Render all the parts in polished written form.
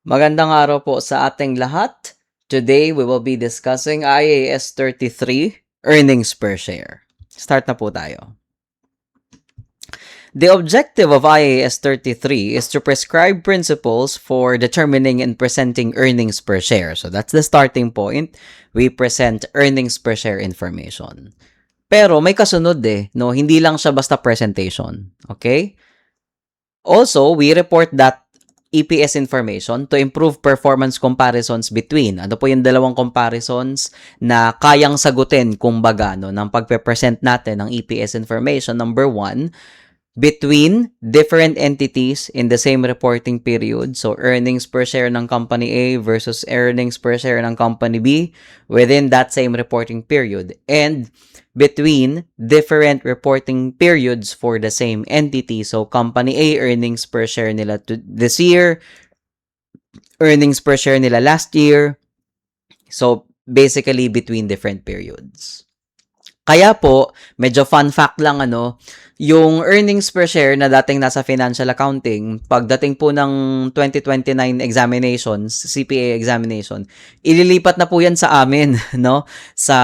Magandang araw po sa ating lahat. Today, we will be discussing IAS 33, earnings per share. Start na po tayo. The objective of IAS 33 is to prescribe principles for determining and presenting earnings per share. So that's the starting point. We present earnings per share information. Pero may kasunod no? Hindi lang siya basta presentation. Okay? Also, we report that EPS information to improve performance comparisons between. Ano po yung dalawang comparisons na kayang sagutin kumbaga ng pagpe-present natin ng EPS information? Number one, between different entities in the same reporting period. So, earnings per share ng company A versus earnings per share ng company B within that same reporting period. And between different reporting periods for the same entity. So, company A, earnings per share nila this year, earnings per share nila last year. So, basically, between different periods. Kaya po, medyo fun fact lang yung earnings per share na dating nasa financial accounting, pagdating po ng 2029 examinations, CPA examination, ililipat na po yan sa amin, no? Sa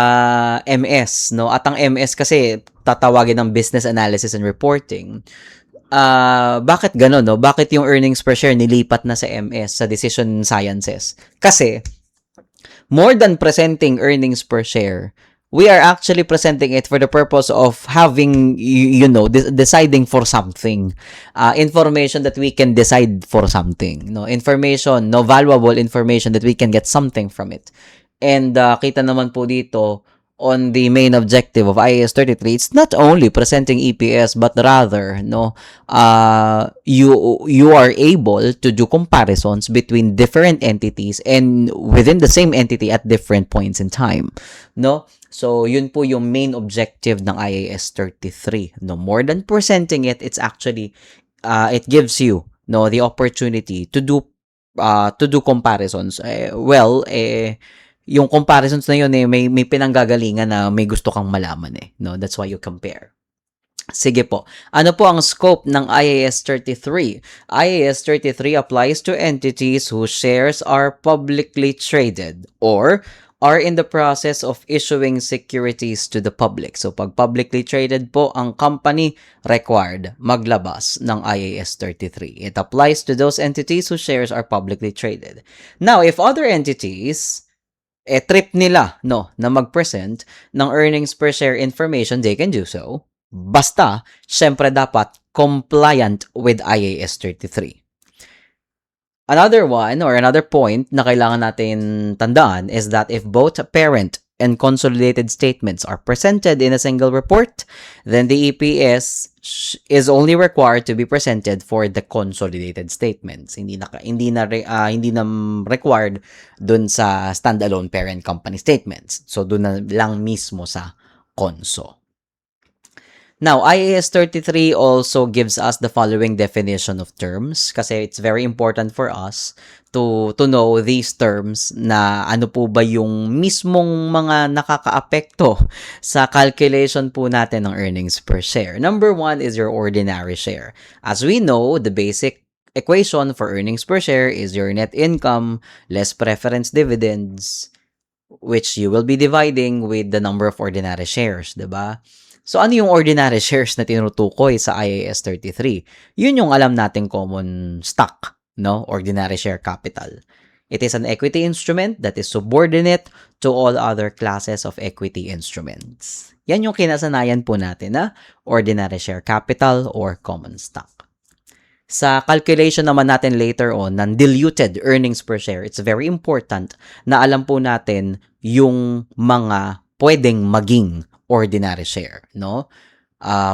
MS, no? At ang MS kasi tatawagin ng Business Analysis and Reporting. Bakit gano'n, no? Bakit yung earnings per share nilipat na sa MS, sa Decision Sciences? Kasi, more than presenting earnings per share, we are actually presenting it for the purpose of having, deciding for something. Information that we can decide for something. Information, valuable information that we can get something from it. And kita naman po dito, on the main objective of IAS 33, it's not only presenting EPS, but rather, you are able to do comparisons between different entities and within the same entity at different points in time, no? So, yun po yung main objective ng IAS 33. More than presenting it, it's actually, it gives you, the opportunity to do comparisons. Yung comparisons na yun may pinanggagalingan na may gusto kang malaman no? That's why you compare. Sige po. Ano po ang scope ng IAS 33? IAS 33 applies to entities whose shares are publicly traded or are in the process of issuing securities to the public. So, pag publicly traded po ang company, required maglabas ng IAS 33. It applies to those entities whose shares are publicly traded. Now, if other entities trip nila na mag-present ng earnings per share information, they can do so. Basta, syempre dapat compliant with IAS 33. Another one or another point na kailangan natin tandaan is that if both parent and consolidated statements are presented in a single report, then the EPS is only required to be presented for the consolidated statements. Hindi na required dun sa standalone parent company statements. So dun na lang mismo sa conso. Now, IAS 33 also gives us the following definition of terms kasi it's very important for us to know these terms na ano po ba yung mismong mga nakakaapekto sa calculation po natin ng earnings per share. Number one is your ordinary share. As we know, the basic equation for earnings per share is your net income less preference dividends, which you will be dividing with the number of ordinary shares, diba? So, ano yung ordinary shares na tinutukoy sa IAS 33? Yun yung alam nating common stock, ordinary share capital. It is an equity instrument that is subordinate to all other classes of equity instruments. Yan yung kinasanayan po natin na ordinary share capital or common stock. Sa calculation naman natin later on ng diluted earnings per share, it's very important na alam po natin yung mga pwedeng maging ordinary share,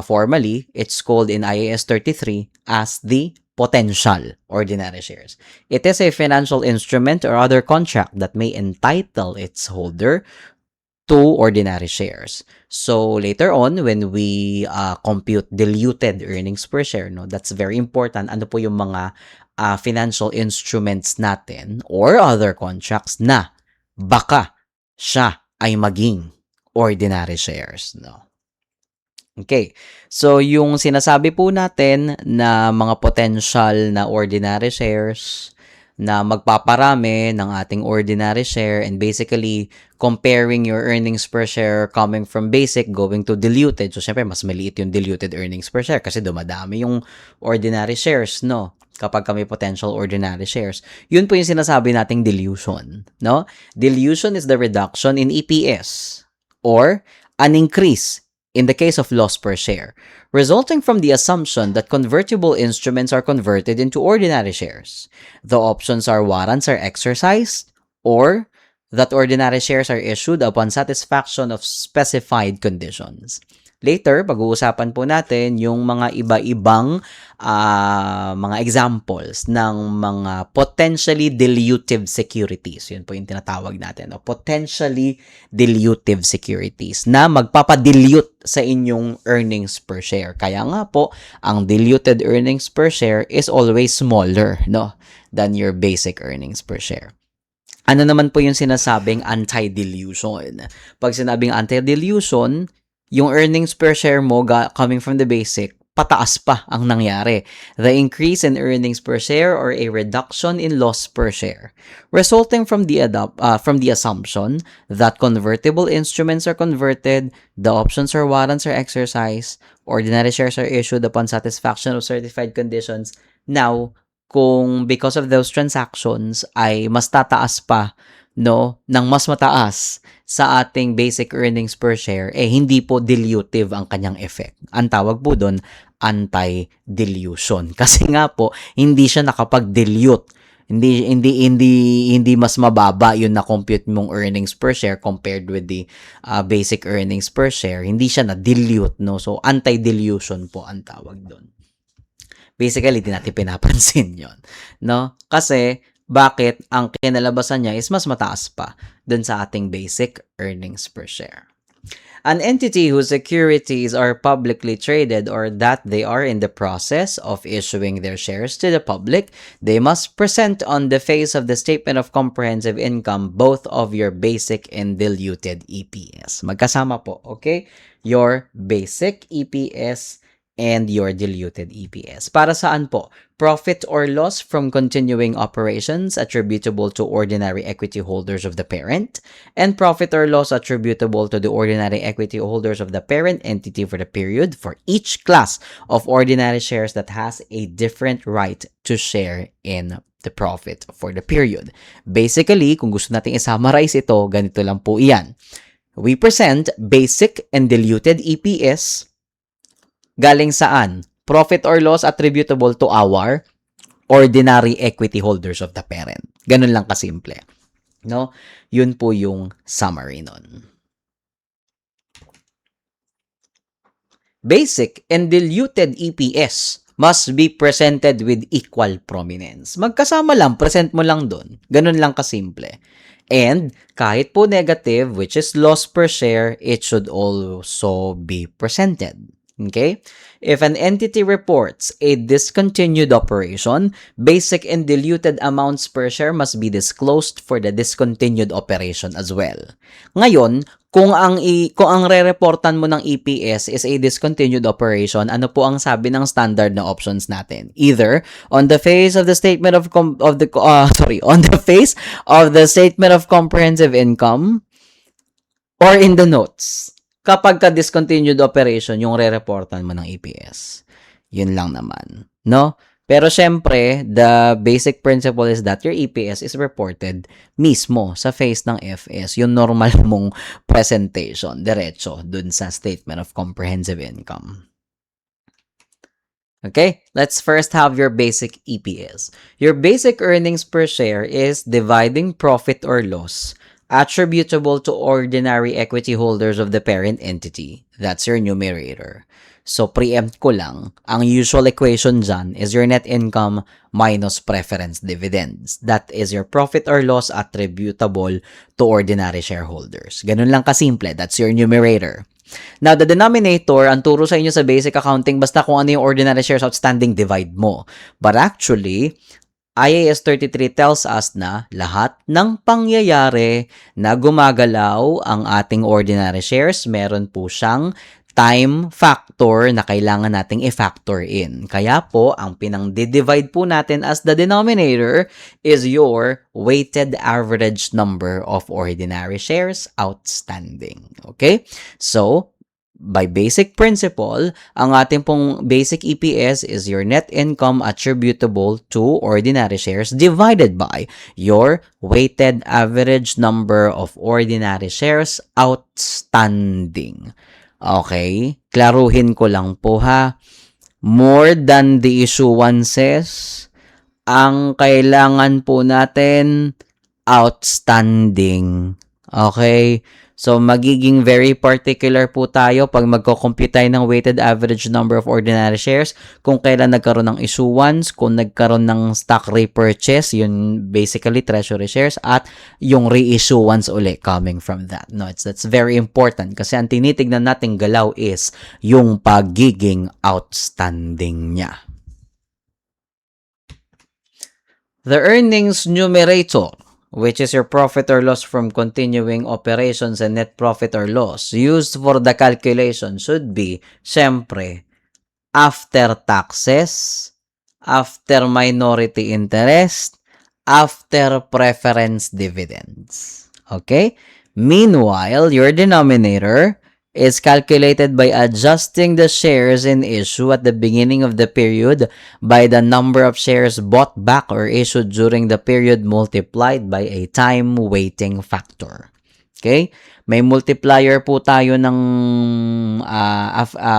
formally, it's called in IAS 33 as the potential ordinary shares. It is a financial instrument or other contract that may entitle its holder to ordinary shares. So, later on, when we compute diluted earnings per share, that's very important. Ano po yung mga financial instruments natin or other contracts na baka siya ay maging ordinary shares, Okay. So, yung sinasabi po natin na mga potential na ordinary shares, na magpaparami ng ating ordinary share and basically comparing your earnings per share coming from basic going to diluted. So, syempre, mas maliit yung diluted earnings per share kasi dumadami yung ordinary shares, no? Kapag kami potential ordinary shares. Yun po yung sinasabi nating dilution, no? Dilution is the reduction in EPS or an increase in the case of loss per share, resulting from the assumption that convertible instruments are converted into ordinary shares. The options are warrants are exercised or that ordinary shares are issued upon satisfaction of specified conditions. Later, pag-uusapan po natin yung mga iba-ibang mga examples ng mga potentially dilutive securities. Yun po yung tinatawag natin. No? Potentially dilutive securities na magpapadilute sa inyong earnings per share. Kaya nga po, ang diluted earnings per share is always smaller, no, than your basic earnings per share. Ano naman po yung sinasabing anti-dilution? Pag sinabing anti-dilution, yung earnings per share mo coming from the basic, pataas pa ang nangyari. The increase in earnings per share or a reduction in loss per share, resulting from the assumption that convertible instruments are converted, the options or warrants are exercised, ordinary shares are issued upon satisfaction of certified conditions. Now, kung because of those transactions ay mas tataas pa, no, ng mas mataas sa ating basic earnings per share, hindi po dilutive ang kanyang effect. Ang tawag po doon, anti-dilution. Kasi nga po, hindi siya nakapag-dilute. Hindi mas mababa yung na-compute mong earnings per share compared with the basic earnings per share. Hindi siya na-dilute, no? So, anti-dilution po ang tawag doon. Basically, di natin pinapansin yon, no? Kasi, bakit ang kinalabasan niya is mas mataas pa dun sa ating basic earnings per share. An entity whose securities are publicly traded or that they are in the process of issuing their shares to the public, they must present on the face of the statement of comprehensive income both of your basic and diluted EPS. Magkasama po, okay? Your basic EPS and your diluted EPS. Para saan po? Profit or loss from continuing operations attributable to ordinary equity holders of the parent, and profit or loss attributable to the ordinary equity holders of the parent entity for the period for each class of ordinary shares that has a different right to share in the profit for the period. Basically, kung gusto nating i-summarize ito, ganito lang po iyan. We present basic and diluted EPS galing saan? Profit or loss attributable to our ordinary equity holders of the parent. Ganun lang kasimple. No? Yun po yung summary nun. Basic and diluted EPS must be presented with equal prominence. Magkasama lang, present mo lang dun. Ganun lang kasimple. And kahit po negative, which is loss per share, it should also be presented. Okay? If an entity reports a discontinued operation, basic and diluted amounts per share must be disclosed for the discontinued operation as well. Ngayon, kung ang re-reportan mo ng EPS is a discontinued operation, ano po ang sabi ng standard na options natin? Either on the face of the statement of on the face of the statement of comprehensive income or in the notes. Kapag ka-discontinued operation, yung re-reportan mo ng EPS. Yun lang naman. No? Pero syempre, the basic principle is that your EPS is reported mismo sa face ng FS. Yung normal mong presentation, diretso, dun sa statement of comprehensive income. Okay? Let's first have your basic EPS. Your basic earnings per share is dividing profit or loss attributable to ordinary equity holders of the parent entity. That's your numerator. So, preempt ko lang, ang usual equation dyan is your net income minus preference dividends. That is your profit or loss attributable to ordinary shareholders. Ganun lang kasimple. That's your numerator. Now, the denominator, ang turo sa inyo sa basic accounting, basta kung ano yung ordinary shares outstanding, divide mo. But actually, IAS 33 tells us na lahat ng pangyayari na gumagalaw ang ating ordinary shares, meron po siyang time factor na kailangan nating i-factor in. Kaya po, ang pinang-divide po natin as the denominator is your weighted average number of ordinary shares outstanding. Okay? So, by basic principle, ang ating pong basic EPS is your net income attributable to ordinary shares divided by your weighted average number of ordinary shares outstanding. Okay? Klaruhin ko lang po ha. More than the issuances, ang kailangan po natin outstanding. Okay? So, magiging very particular po tayo pag magko-compute tayo ng weighted average number of ordinary shares, kung kailan nagkaroon ng issuance, kung nagkaroon ng stock repurchase, yun basically treasury shares, at yung reissuance uli coming from that. No, that's very important kasi ang tinitignan nating galaw is yung pagiging outstanding niya. The earnings numerator, which is your profit or loss from continuing operations and net profit or loss, used for the calculation should be, syempre, after taxes, after minority interest, after preference dividends. Okay? Meanwhile, your denominator is calculated by adjusting the shares in issue at the beginning of the period by the number of shares bought back or issued during the period multiplied by a time weighting factor. Okay? May multiplier po tayo ng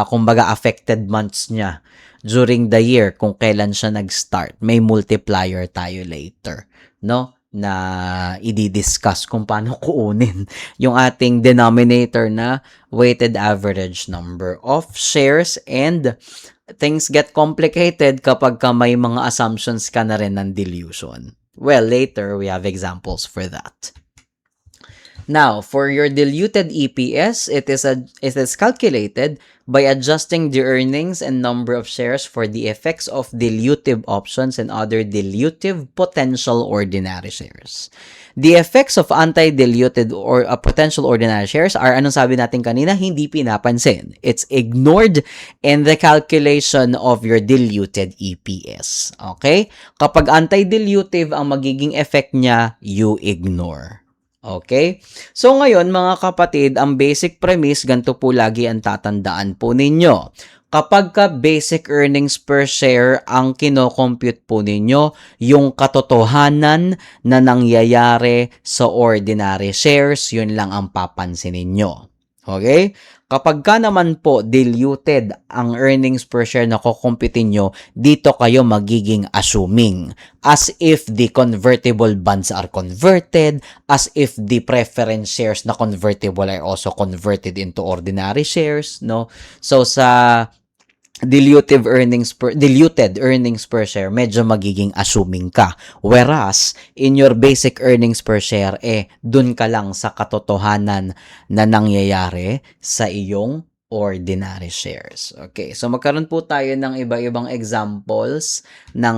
kumbaga affected months niya during the year kung kailan siya nag-start. May multiplier tayo later, no? Na i-discuss kung paano kuunin yung ating denominator na weighted average number of shares, and things get complicated kapag may mga assumptions ka na rin ng dilution. Well, later we have examples for that. Now, for your diluted EPS, it is calculated by adjusting the earnings and number of shares for the effects of dilutive options and other dilutive potential ordinary shares. The effects of anti-diluted or potential ordinary shares are, anong sabi natin kanina, hindi pinapansin. It's ignored in the calculation of your diluted EPS. Okay? Kapag anti-dilutive ang magiging effect niya, you ignore. Okay? So ngayon mga kapatid, ang basic premise, ganito po lagi ang tatandaan po ninyo. Kapag ka basic earnings per share ang kino-compute po ninyo, yung katotohanan na nangyayari sa ordinary shares, yun lang ang papansinin nyo. Okay? Kapag ka naman po diluted ang earnings per share na kukumpitin nyo, dito kayo magiging assuming. As if the convertible bonds are converted, as if the preference shares na convertible are also converted into ordinary shares, no? So sa diluted earnings per share, medyo magiging assuming ka. Whereas, in your basic earnings per share, dun ka lang sa katotohanan na nangyayari sa iyong ordinary shares. Okay, so magkaroon po tayo ng iba-ibang examples ng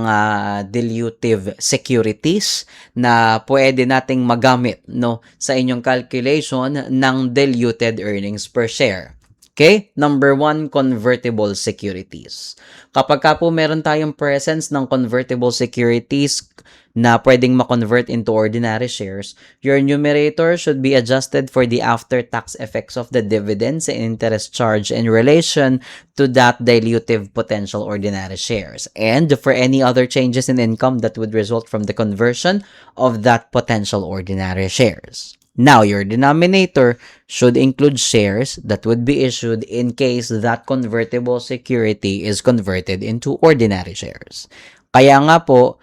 dilutive securities na pwede nating magamit, no, sa inyong calculation ng diluted earnings per share. Okay? Number 1, convertible securities. Kapag ka po meron tayong presence ng convertible securities na pwedeng ma-convert into ordinary shares, your numerator should be adjusted for the after-tax effects of the dividends and interest charge in relation to that dilutive potential ordinary shares, and for any other changes in income that would result from the conversion of that potential ordinary shares. Now, your denominator should include shares that would be issued in case that convertible security is converted into ordinary shares. Kaya nga po,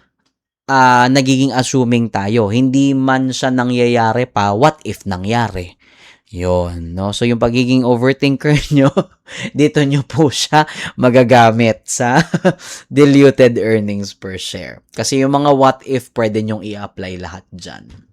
nagiging assuming tayo. Hindi man siya nangyayari pa, what if nangyari? Yun, no? So, yung pagiging overthinker nyo, dito nyo po siya magagamit sa diluted earnings per share. Kasi yung mga what if, pwede nyong i-apply lahat dyan.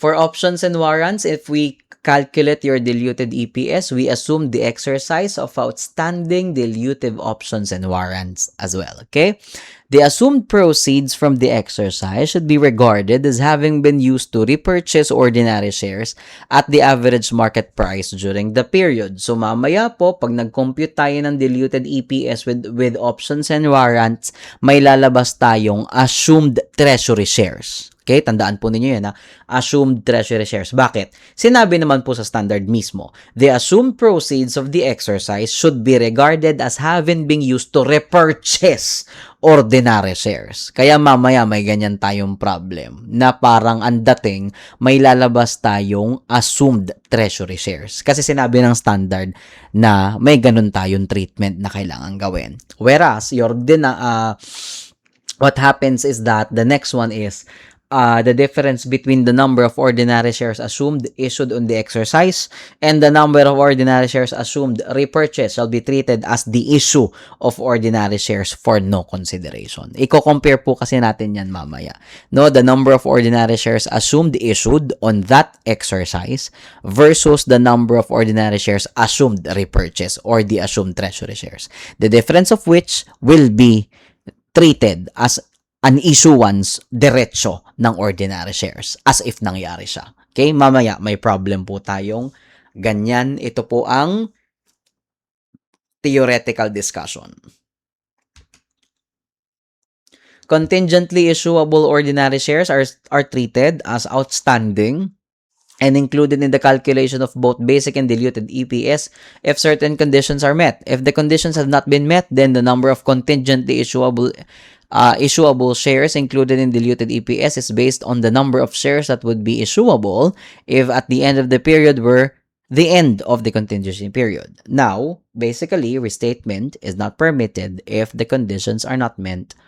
For options and warrants, if we calculate your diluted EPS, we assume the exercise of outstanding dilutive options and warrants as well, okay? The assumed proceeds from the exercise should be regarded as having been used to repurchase ordinary shares at the average market price during the period. So mamaya po, pag nag-compute tayo ng diluted EPS with options and warrants, may lalabas tayong assumed treasury shares. Okay, tandaan po ninyo yan, assumed treasury shares. Bakit? Sinabi naman po sa standard mismo, the assumed proceeds of the exercise should be regarded as having been used to repurchase ordinary shares. Kaya mamaya may ganyan tayong problem na parang ang dating may lalabas tayong assumed treasury shares. Kasi sinabi ng standard na may ganun tayong treatment na kailangan gawin. Whereas, what happens is that the next one is the difference between the number of ordinary shares assumed issued on the exercise and the number of ordinary shares assumed repurchased shall be treated as the issue of ordinary shares for no consideration. Iko-compare po kasi natin yan mamaya. No, the number of ordinary shares assumed issued on that exercise versus the number of ordinary shares assumed repurchased or the assumed treasury shares. The difference of which will be treated as an issuance diretso ng ordinary shares as if nangyari siya. Okay? Mamaya may problem po tayong ganyan. Ito po ang theoretical discussion. Contingently issuable ordinary shares are treated as outstanding and included in the calculation of both basic and diluted EPS if certain conditions are met. If the conditions have not been met, then the number of contingently issuable shares included in diluted EPS is based on the number of shares that would be issuable if at the end of the period were the end of the contingency period. Now, basically, restatement is not permitted if the conditions are not met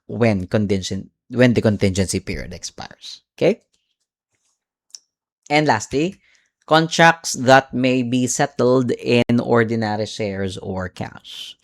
when the contingency period expires. Okay? And lastly, contracts that may be settled in ordinary shares or cash.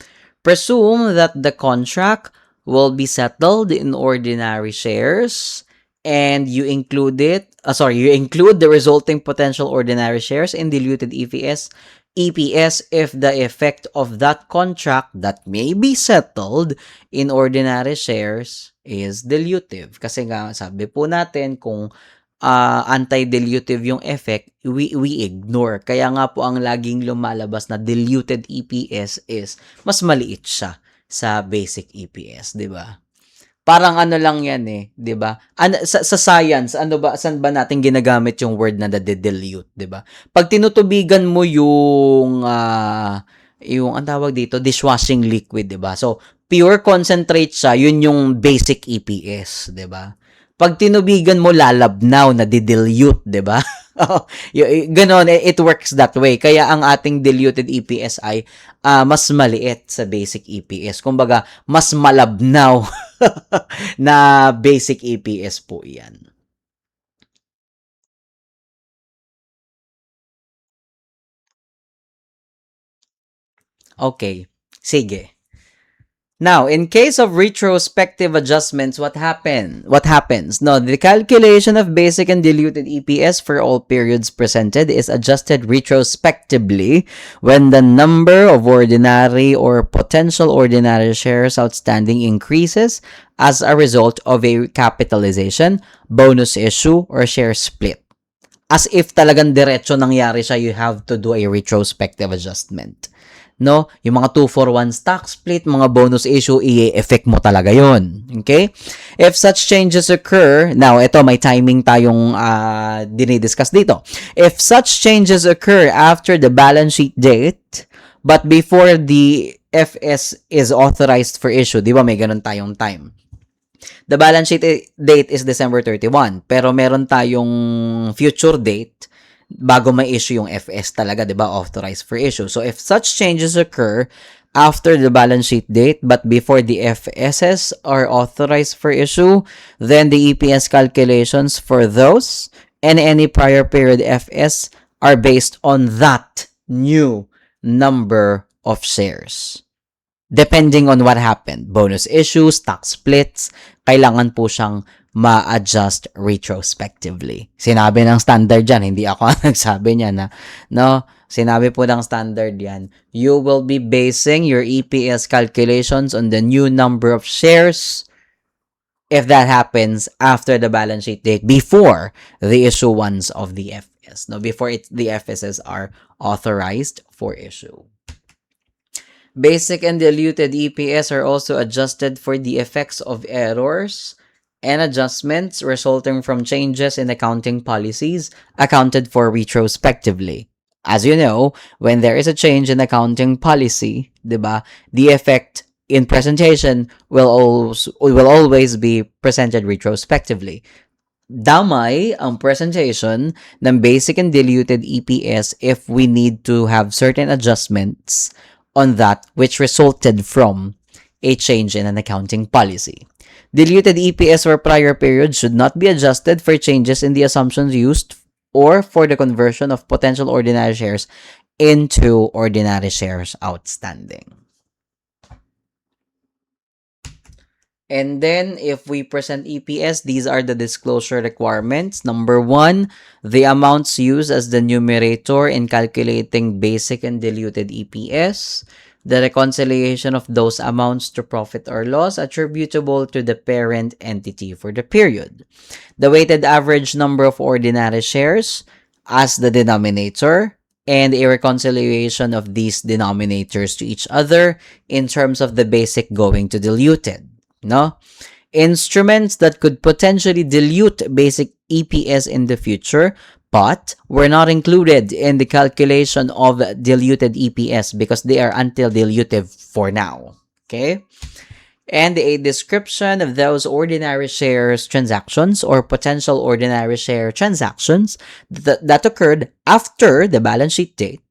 Presume that the contract will be settled in ordinary shares and you include the resulting potential ordinary shares in diluted EPS if the effect of that contract that may be settled in ordinary shares is dilutive. Kasi nga, sabi po natin kung anti-dilutive yung effect, we ignore. Kaya nga po ang laging lumalabas na diluted EPS is mas maliit siya sa basic EPS, 'di ba? Parang ano lang 'yan eh, 'di ba? Sa science, saan ba natin ginagamit yung word na dilute, 'di ba? Pag tinutubigan mo yung ang tawag dito, dishwashing liquid, 'di ba? So, pure concentrate siya, yun yung basic EPS, 'di ba? Pag tinubigan mo, lalabnaw na dilute, di ba? Ganon, it works that way. Kaya ang ating diluted EPS ay mas maliit sa basic EPS. Kumbaga, mas malabnaw na basic EPS po yan. Okay, sige. Now, in case of retrospective adjustments, what happens? No, the calculation of basic and diluted EPS for all periods presented is adjusted retrospectively when the number of ordinary or potential ordinary shares outstanding increases as a result of a capitalization, bonus issue, or share split. As if talagang diretso nangyari siya, you have to do a retrospective adjustment. No, yung mga 2-for-1 stock split, mga bonus issue, i-effect mo talaga yon. Okay? If such changes occur, now, ito, may timing tayong dinidiscuss dito. If such changes occur after the balance sheet date, but before the FS is authorized for issue, di ba may ganun tayong time? The balance sheet date is December 31, pero meron tayong future date bago may issue yung FS talaga, di ba, authorized for issue. So, if such changes occur after the balance sheet date but before the FSs are authorized for issue, then the EPS calculations for those and any prior period FS are based on that new number of shares. Depending on what happened, bonus issue, stock splits, kailangan po siyang ma-adjust retrospectively. Sinabi ng standard dyan, hindi ako ang nagsabi niya na, no? Sinabi po ng standard yan. You will be basing your EPS calculations on the new number of shares if that happens after the balance sheet date, before the issuance of the FS. No, before the FSs are authorized for issue. Basic and diluted EPS are also adjusted for the effects of errors and adjustments resulting from changes in accounting policies accounted for retrospectively. As you know, when there is a change in accounting policy, diba, the effect in presentation will always be presented retrospectively. Damay ang presentation ng basic and diluted EPS if we need to have certain adjustments on that which resulted from a change in an accounting policy. Diluted EPS for prior periods should not be adjusted for changes in the assumptions used or for the conversion of potential ordinary shares into ordinary shares outstanding. And then, if we present EPS, these are the disclosure requirements. Number 1, the amounts used as the numerator in calculating basic and diluted EPS. The reconciliation of those amounts to profit or loss attributable to the parent entity for the period. The weighted average number of ordinary shares as the denominator, and a reconciliation of these denominators to each other in terms of the basic going to diluted. No? Instruments that could potentially dilute basic EPS in the future, but were not included in the calculation of diluted EPS because they are until dilutive for now. Okay? And a description of those ordinary shares transactions or potential ordinary share transactions that occurred after the balance sheet date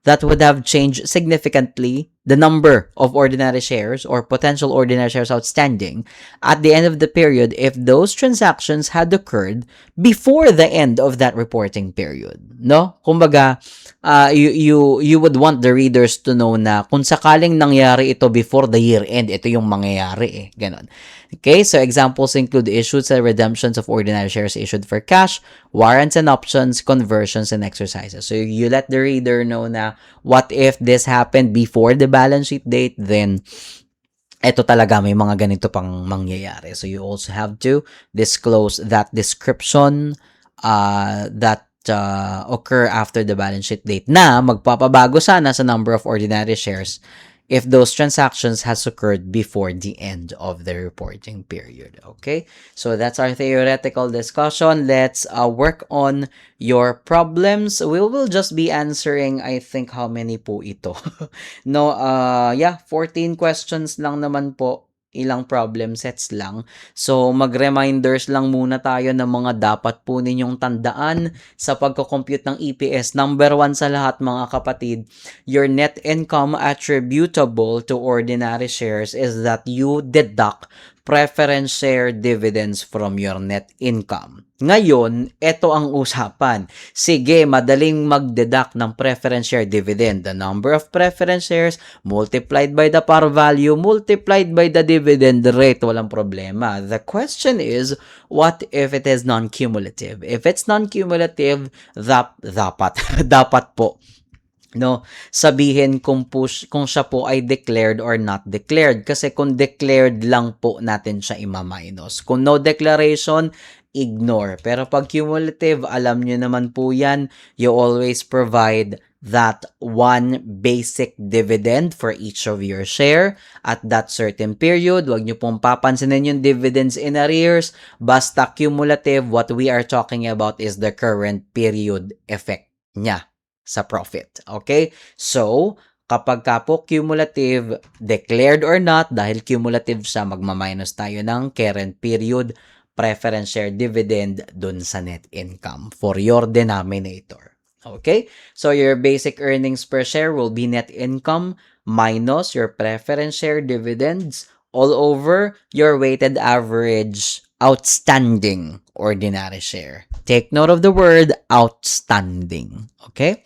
that would have changed significantly the number of ordinary shares or potential ordinary shares outstanding at the end of the period if those transactions had occurred before the end of that reporting period. No? Kumbaga, you would want the readers to know na kung sakaling nangyari ito before the year end, ito yung mangyayari eh. Ganon. Okay, so examples include issues and redemptions of ordinary shares issued for cash, warrants and options, conversions, and exercises. So you let the reader know na what if this happened before the balance sheet date, then eto talaga may mga ganito pang mangyayari. So you also have to disclose that description that occur after the balance sheet date na magpapabago sana sa number of ordinary shares if those transactions has occurred before the end of the reporting period. Okay? So that's our theoretical discussion. Let's work on your problems. We will just be answering, I think, how many po ito? No, 14 questions lang naman po. Ilang problem sets lang. So, mag-reminders lang muna tayo ng mga dapat po ninyong tandaan sa pagko-compute ng EPS. Number 1 sa lahat, mga kapatid, your net income attributable to ordinary shares is that you deduct preference share dividends from your net income. Ngayon, ito ang usapan. Sige, madaling mag-deduct ng preference share dividend. The number of preference shares multiplied by the par value multiplied by the dividend rate. Walang problema. The question is, what if it is non-cumulative? If it's non-cumulative, dapat po no, sabihin kung siya po ay declared or not declared. Kasi kung declared lang po natin siya ima-minus. Kung no declaration, ignore. Pero pag cumulative, alam nyo naman po yan, you always provide that one basic dividend for each of your share at that certain period. Huwag nyo pong papansinin yung dividends in arrears. Basta cumulative, what we are talking about is the current period effect niya sa profit. Okay? So, kapag ka po cumulative, declared or not, dahil cumulative siya, magmaminus tayo ng current period preference share dividend dun sa net income for your denominator. Okay? So, your basic earnings per share will be net income minus your preference share dividends all over your weighted average outstanding ordinary share. Take note of the word outstanding. Okay?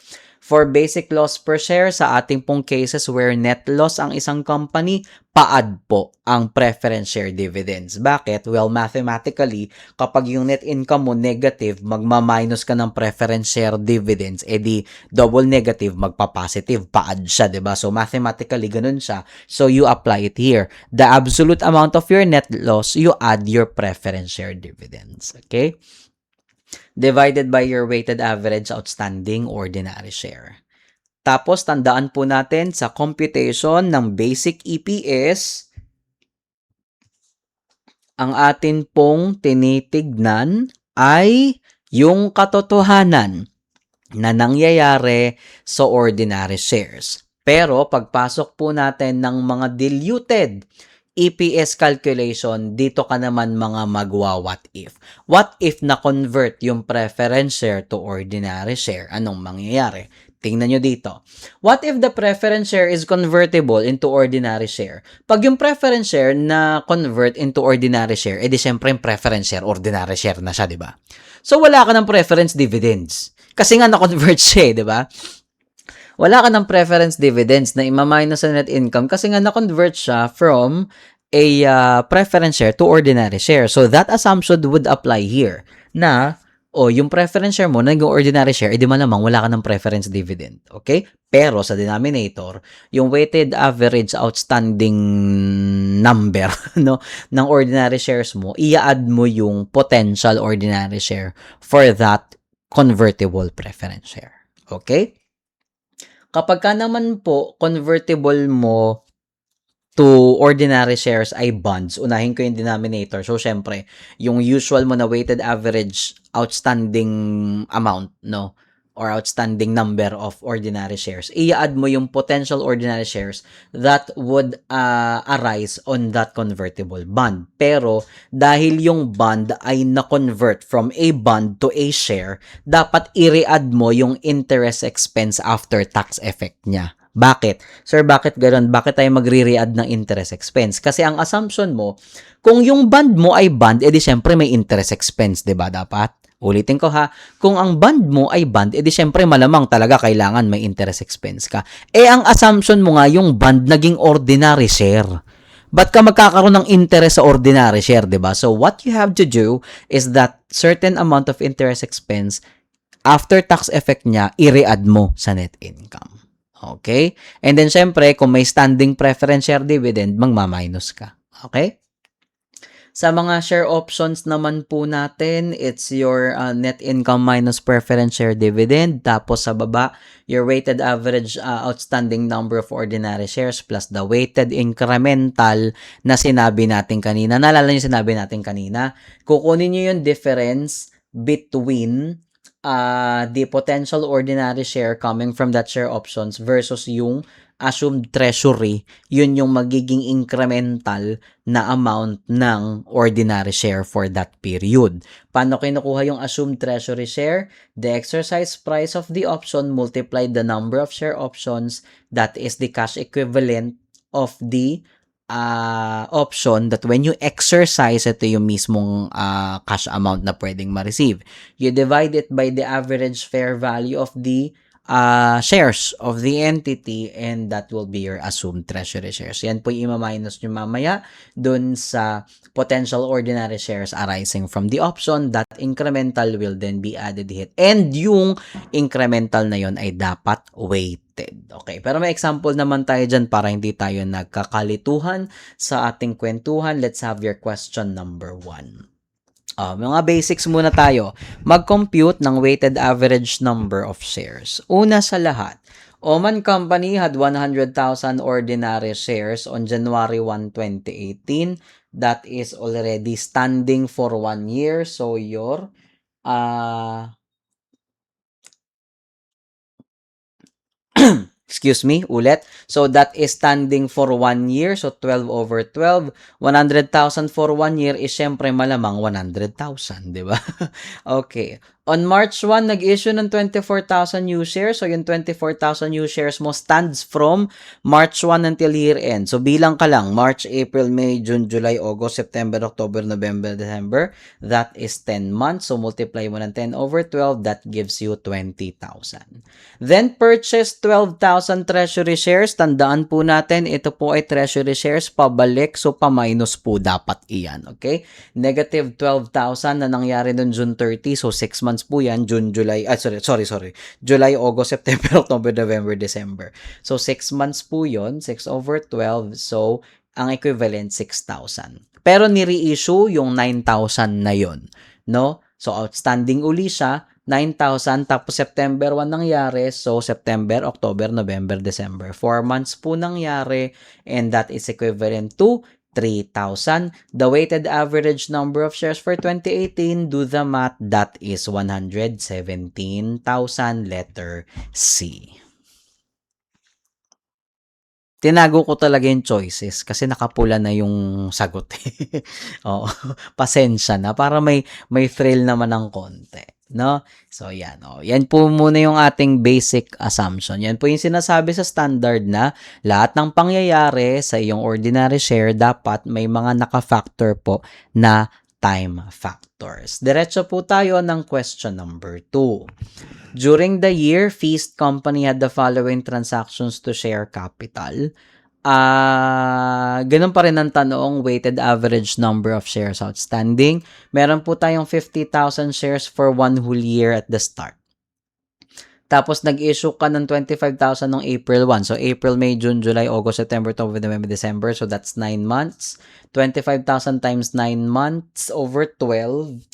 For basic loss per share, sa ating pong cases where net loss ang isang company, paad po ang preference share dividends. Bakit? Well, mathematically, kapag yung net income mo negative, magma-minus ka ng preference share dividends, edi double negative, magpa-positive, paad siya, diba? So, mathematically, ganun siya. So, you apply it here. The absolute amount of your net loss, you add your preference share dividends. Okay? Divided by your weighted average outstanding ordinary share. Tapos, tandaan po natin sa computation ng basic EPS, ang atin pong tinitignan ay yung katotohanan na nangyayari sa ordinary shares. Pero, pagpasok po natin ng mga diluted EPS calculation, dito ka naman mga magwa-what if. What if na-convert yung preference share to ordinary share? Anong mangyayari? Tingnan nyo dito. What if the preference share is convertible into ordinary share? Pag yung preference share na convert into ordinary share, edi syempre yung preference share, ordinary share na siya, di ba? So, wala ka ng preference dividends. Kasi nga na-convert siya, di ba? Wala ka ng preference dividends na ima-minus sa net income kasi nga na-convert siya from a preference share to ordinary share. So, that assumption would apply here na, yung preference share mo, naging ordinary share, edi malamang wala ka ng preference dividend. Okay? Pero sa denominator, yung weighted average outstanding number no, ng ordinary shares mo, i-add mo yung potential ordinary share for that convertible preference share. Okay? Kapag ka naman po, convertible mo to ordinary shares ay bonds, unahin ko yung denominator. So, syempre, yung usual mo na weighted average outstanding amount, no? Or outstanding number of ordinary shares. I-add mo yung potential ordinary shares that would arise on that convertible bond. Pero, dahil yung bond ay na-convert from a bond to a share, dapat i-re-add mo yung interest expense after tax effect niya. Bakit? Sir, bakit gano'n? Bakit tayo magre-re-add ng interest expense? Kasi ang assumption mo, kung yung bond mo ay bond, edi syempre may interest expense, diba dapat? Ulitin ko ha, kung ang bond mo ay bond, edi syempre malamang talaga kailangan may interest expense ka. Ang assumption mo nga yung bond naging ordinary share. Ba't ka magkakaroon ng interest sa ordinary share, diba? So, what you have to do is that certain amount of interest expense, after tax effect niya, i-re-add mo sa net income. Okay? And then, syempre, kung may standing preference share dividend, magma-minus ka. Okay? Sa mga share options naman po natin, it's your net income minus preference share dividend. Tapos sa baba, your weighted average outstanding number of ordinary shares plus the weighted incremental na sinabi natin kanina. Naalala niyo sinabi natin kanina? Kukunin niyo yung difference between the potential ordinary share coming from that share options versus yung assumed treasury, yun yung magiging incremental na amount ng ordinary share for that period. Paano kinukuha yung assumed treasury share? The exercise price of the option multiplied the number of share options, that is the cash equivalent of the option, that when you exercise, ito yung mismong cash amount na pwedeng ma-receive. You divide it by the average fair value of the shares of the entity, and that will be your assumed treasury shares. Yan po yung ima-minus nyo mamaya dun sa potential ordinary shares arising from the option. That incremental will then be added here. And yung incremental na yon ay dapat weighted. Okay, pero may example naman tayo dyan para hindi tayo nagkakalituhan sa ating kwentuhan. Let's have your question number 1. Mga basics muna tayo. Mag-compute ng weighted average number of shares. Una sa lahat, Oman Company had 100,000 ordinary shares on January 1, 2018. That is already standing for 1 year. So, your excuse me, ulit. So, that is standing for 1 year. So, 12 over 12. 100,000 for 1 year is syempre malamang 100,000, di ba? Okay. On March 1, nag-issue ng 24,000 new shares. So, yung 24,000 new shares mo stands from March 1 until year-end. So, bilang ka lang, March, April, May, June, July, August, September, October, November, December. That is 10 months. So, multiply mo ng 10 over 12. That gives you 20,000. Then, purchase 12,000 treasury shares. Tandaan po natin, ito po ay treasury shares pabalik. So, pa-minus po dapat iyan. Okay? Negative 12,000 na nangyari noong June 30. So, 6 months po yan. June, July, sorry. July, August, September, October, November, December. So, 6 months po yon, 6 over 12. So, ang equivalent, 6,000. Pero ni-reissue yung 9,000 na yon, no? So, outstanding uli siya, 9,000, tapos September 1 nangyari. So, September, October, November, December. 4 months po nangyari, and that is equivalent to 3,000. The weighted average number of shares for 2018, do the math, that is 117,000, letter C. Tinago ko talaga yung choices kasi nakapula na yung sagot. Oo, pasensya na para may thrill naman ng konti, no? So yan, yan po muna yung ating basic assumption. Yan po yung sinasabi sa standard na lahat ng pangyayari sa iyong ordinary share dapat may mga naka-factor po na time factors. Diretso po tayo ng question number 2. During the year, Feast Company had the following transactions to share capital. Ganun pa rin ang tanong, weighted average number of shares outstanding. Meron po tayong 50,000 shares for 1 whole year at the start. Tapos, nag-issue ka ng 25,000 noong April 1. So, April, May, June, July, August, September, October, November, December. So, that's 9 months. 25,000 times 9 months over 12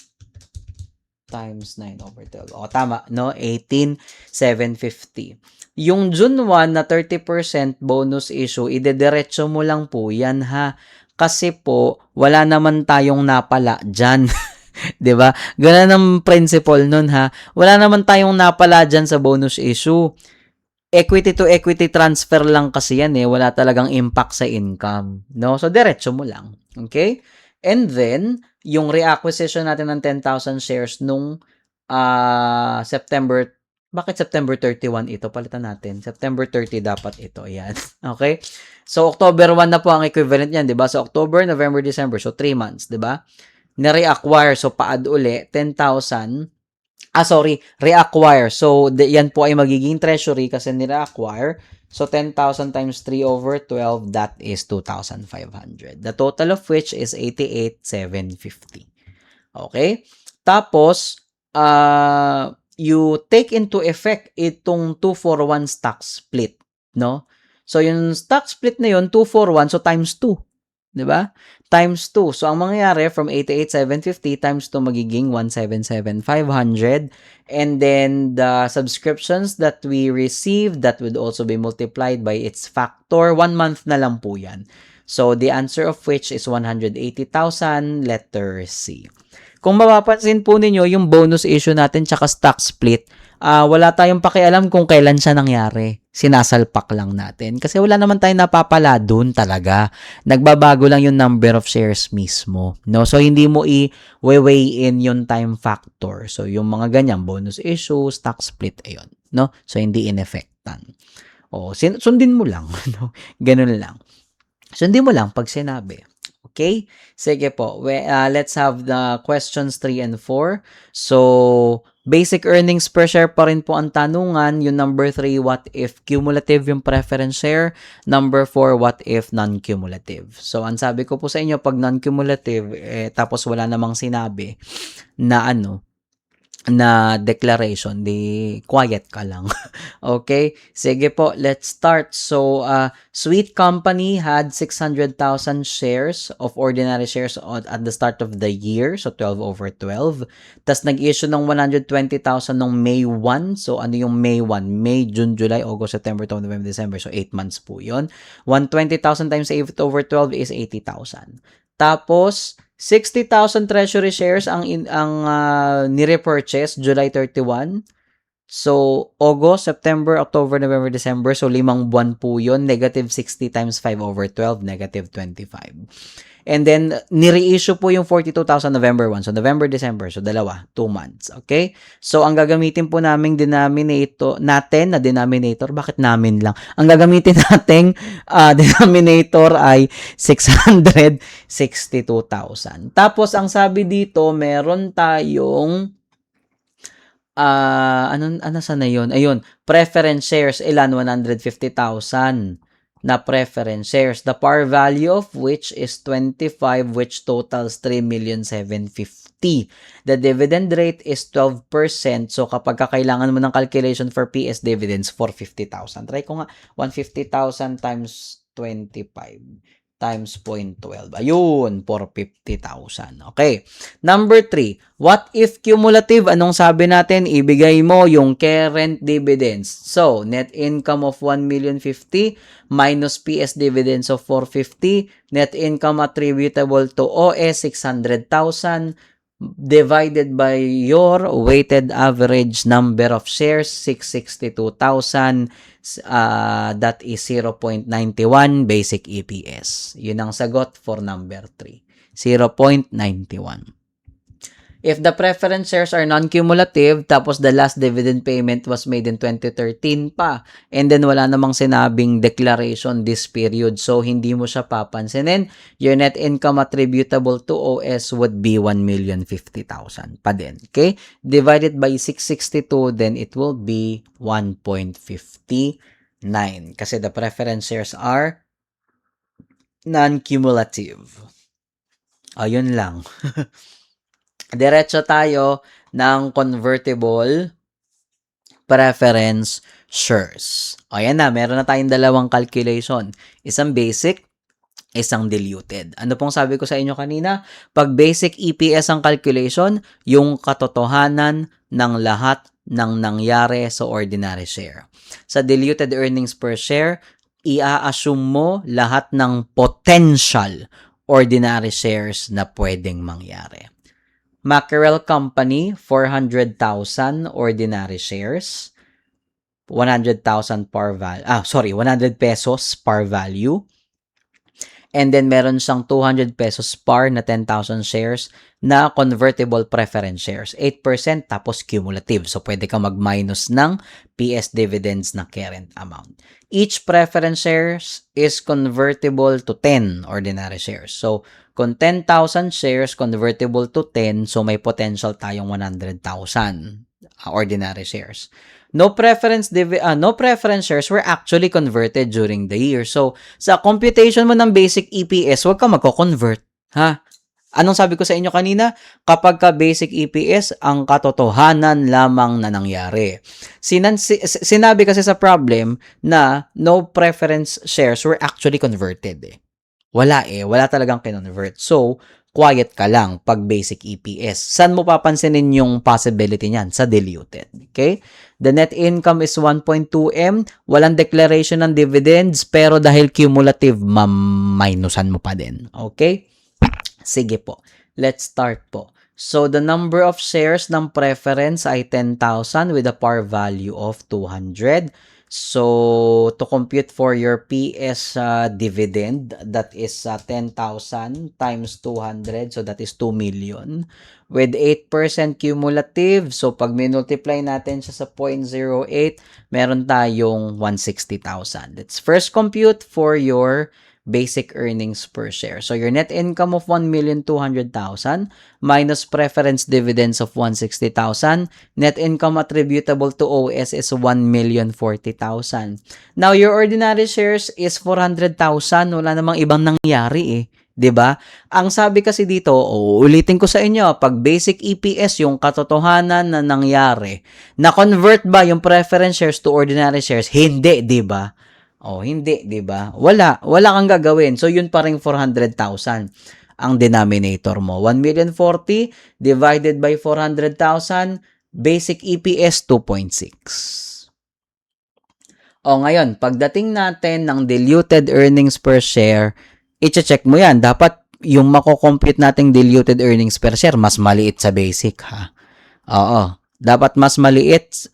times 9 over 12. O, tama, no? 18,750. Yung June 1 na 30% bonus issue, idediretso mo lang po yan, ha? Kasi po, wala naman tayong napala dyan. 'Di ba? Ganun ang principle nun, ha? Wala naman tayong napala dyan sa bonus issue. Equity to equity transfer lang kasi yan, eh. Wala talagang impact sa income, no? So, diretso mo lang. Okay? And then, yung reacquisition natin ng 10,000 shares nung September, bakit September 31 ito? Palitan natin. September 30 dapat ito. Ayan. Okay? So, October 1 na po ang equivalent niyan, di ba? So, October, November, December. So, 3 months, di ba? Na-reacquire. So, paad uli, 10,000. Reacquire. So, yan po ay magiging treasury kasi ni-reacquire. So, 10,000 times 3 over 12, that is 2,500. The total of which is 88,750. Okay? Tapos, you take into effect itong 2-for-1 stock split, no? So, yung stock split na yun, 2-for-1, so times 2. Diba? Times 2. So, ang mangyayari from 88,750 times 2 magiging 177,500. And then, the subscriptions that we received, that would also be multiplied by its factor. 1 month na lang po yan. So, the answer of which is 180,000, letter C. Kung mapapansin po ninyo, yung bonus issue natin tsaka stock split, wala tayong pakialam kung kailan siya nangyari. Sinasalpak lang natin. Kasi wala naman tayong napapala dun talaga. Nagbabago lang yung number of shares mismo. No? So, hindi mo i-weigh in yung time factor. So, yung mga ganyan, bonus issue, stock split, ayun. No? So, hindi in-effectan. Sundin mo lang. No? Ganun lang. Sundin mo lang pag sinabi. Okay? Sige po. Let's have the questions 3 and 4. So, basic earnings per share pa rin po ang tanungan. Yung number 3, what if cumulative yung preference share? Number 4, what if non-cumulative? So, ang sabi ko po sa inyo, pag non-cumulative, tapos wala namang sinabi na na declaration, di quiet ka lang. Okay? Sige po, let's start. So, Sweet Company had 600,000 shares of ordinary shares at the start of the year. So, 12 over 12. Tapos, nag-issue ng 120,000 noong May 1. So, ano yung May 1? May, June, July, August, September, October, November, December. So, 8 months po yun. 120,000 times 8 over 12 is 80,000. Tapos, 60,000 treasury shares ang ni-repurchase July 31. So, August, September, October, November, December. So, 5 buwan po yun. Negative 60 times 5 over 12, negative 25. And then, ni-reissue po yung 42,000 November 1. So, November, December. So, dalawa. 2 months. Okay? So, ang gagamitin po naming natin na denominator, bakit namin lang? Ang gagamitin nating denominator ay 662,000. Tapos, ang sabi dito, meron tayong ano sana yun? Ayun, preference shares, ilan? 150,000 na preference shares. The par value of which is 25, which totals 3,750,000. The dividend rate is 12%. So, kapag kailangan mo ng calculation for PS dividends, 450,000. Try ko nga, 150,000 times 25 times 0.12. Ayun, 450,000. Okay. Number 3, what if cumulative? Anong sabi natin? Ibigay mo yung current dividends. So, net income of 1,050,000 minus PS dividends of 450, net income attributable to OS 600,000 divided by your weighted average number of shares 662,000, that is 0.91 basic EPS. Yun ang sagot for number 3. 0.91. If the preference shares are non-cumulative, tapos the last dividend payment was made in 2013 pa, and then wala namang sinabing declaration this period, so hindi mo siya papansinin, your net income attributable to OS would be 1,050,000 pa din. Okay? Divided by 662, then it will be 1.59. Kasi the preference shares are non-cumulative. Ayun lang. Diretso tayo ng convertible preference shares. O yan na, meron na tayong dalawang calculation. Isang basic, isang diluted. Ano pong sabi ko sa inyo kanina? Pag basic EPS ang calculation, yung katotohanan ng lahat ng nangyari sa ordinary share. Sa diluted earnings per share, i-assume mo lahat ng potential ordinary shares na pwedeng mangyari. Mackerel Company, 400,000 ordinary shares. 100,000 par value. 100 pesos par value. And then meron siyang 200 pesos par na 10,000 shares na convertible preference shares. 8% tapos cumulative. So, pwede ka mag-minus ng PS dividends na current amount. Each preference shares is convertible to 10 ordinary shares. So, kung 10,000 shares convertible to 10, so may potential tayong 100,000 ordinary shares. No preference shares were actually converted during the year. So, sa computation mo ng basic EPS, huwag ka magko-convert. Ha? Anong sabi ko sa inyo kanina? Kapag ka basic EPS, ang katotohanan lamang na nangyari. Sinabi kasi sa problem na no preference shares were actually converted. Wala talagang kinonvert. So, quiet ka lang pag basic EPS. Saan mo papansinin yung possibility niyan? Sa diluted. Okay? The net income is 1.2M. Walang declaration ng dividends, pero dahil cumulative, minusan mo pa din. Okay? Sige po. Let's start po. So, the number of shares ng preference ay 10,000 with a par value of 200. So, to compute for your PS dividend, that is 10,000 times 200. So, that is 2 million. With 8% cumulative, so pag minultiply natin siya sa 0.08, meron tayong 160,000. Let's first compute for your basic earnings per share. So, your net income of 1,200,000 minus preference dividends of 160,000. Net income attributable to OS is 1,040,000. Now, your ordinary shares is 400,000. Wala namang ibang nangyari 'di ba? Ang sabi kasi dito, ulitin ko sa inyo, pag basic EPS yung katotohanan na nangyari, na-convert ba yung preference shares to ordinary shares? Hindi, 'di ba? Hindi, 'di ba? Wala kang gagawin. So yun pa ring 400,000 ang denominator mo. 1,040,000 divided by 400,000, basic EPS 2.6. Ngayon, pagdating natin ng diluted earnings per share, i-check mo 'yan. Dapat yung mako-compute nating diluted earnings per share mas maliit sa basic, ha. Dapat mas maliit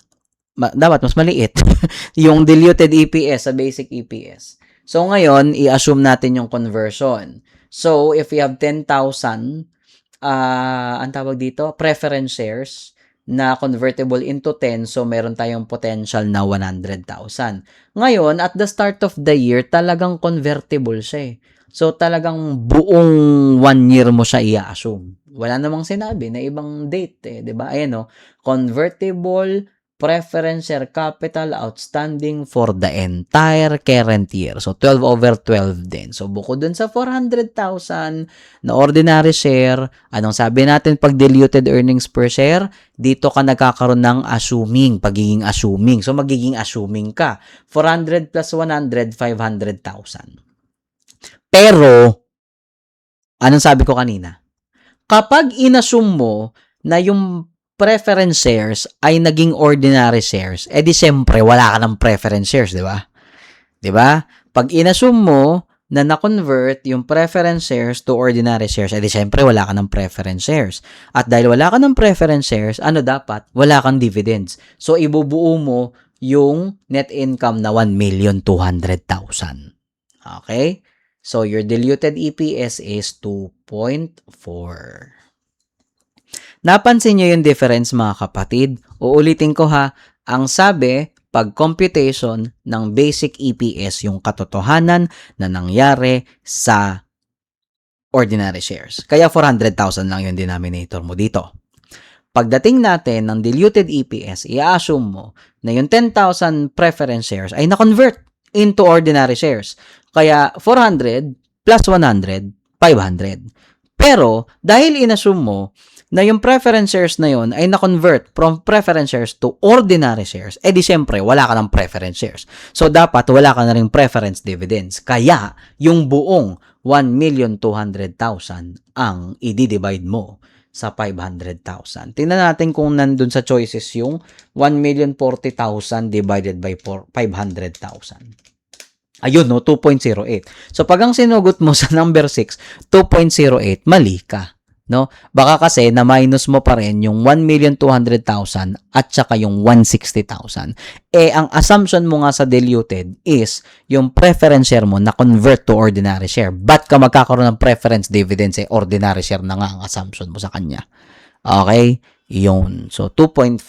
yung diluted EPS sa basic EPS. So, ngayon, i-assume natin yung conversion. So, if we have 10,000, ang tawag dito, preference shares na convertible into 10, so meron tayong potential na 100,000. Ngayon, at the start of the year, talagang convertible siya eh. So, talagang buong 1 year mo siya i-assume. Wala namang sinabi na ibang date eh, di ba? Ayan o, convertible preference share capital outstanding for the entire current year. So, 12 over 12 din. So, bukod dun sa 400,000 na ordinary share, anong sabi natin pag diluted earnings per share? Dito ka nagkakaroon ng pagiging assuming. So, magiging assuming ka. 400 plus 100, 500,000. Pero, anong sabi ko kanina? Kapag inassume mo na yung preference shares ay naging ordinary shares, di syempre wala ka ng preference shares, di ba? Di ba? Pag inassume mo na na-convert yung preference shares to ordinary shares, di syempre wala ka ng preference shares. At dahil wala ka ng preference shares, ano dapat? Wala kang dividends. So, ibubuo mo yung net income na 1,200,000. Okay? So, your diluted EPS is 2.4. Napansin nyo yung difference mga kapatid? Uulitin ko ha, ang sabi, pag computation ng basic EPS yung katotohanan na nangyari sa ordinary shares. Kaya 400,000 lang yung denominator mo dito. Pagdating natin ng diluted EPS, i-assume mo na yung 10,000 preference shares ay na-convert into ordinary shares. Kaya 400 plus 100, 500. Pero dahil inassume mo na yung preference shares na yun ay na-convert from preference shares to ordinary shares, di syempre, wala ka ng preference shares. So, dapat wala ka na rin preference dividends. Kaya, yung buong 1,200,000 ang i-divide mo sa 500,000. Tingnan natin kung nandun sa choices yung 1,040,000 divided by 500,000. Ayun, no, 2.08. So, pag ang sinugot mo sa number 6, 2.08, mali ka. No? Baka kasi na minus mo pa rin yung 1,200,000 at saka yung 160,000. Ang assumption mo nga sa diluted is yung preference share mo na convert to ordinary share. Ba't ka magkakaroon ng preference dividends ordinary share na nga ang assumption mo sa kanya. Okay? Yun. So, 2.4.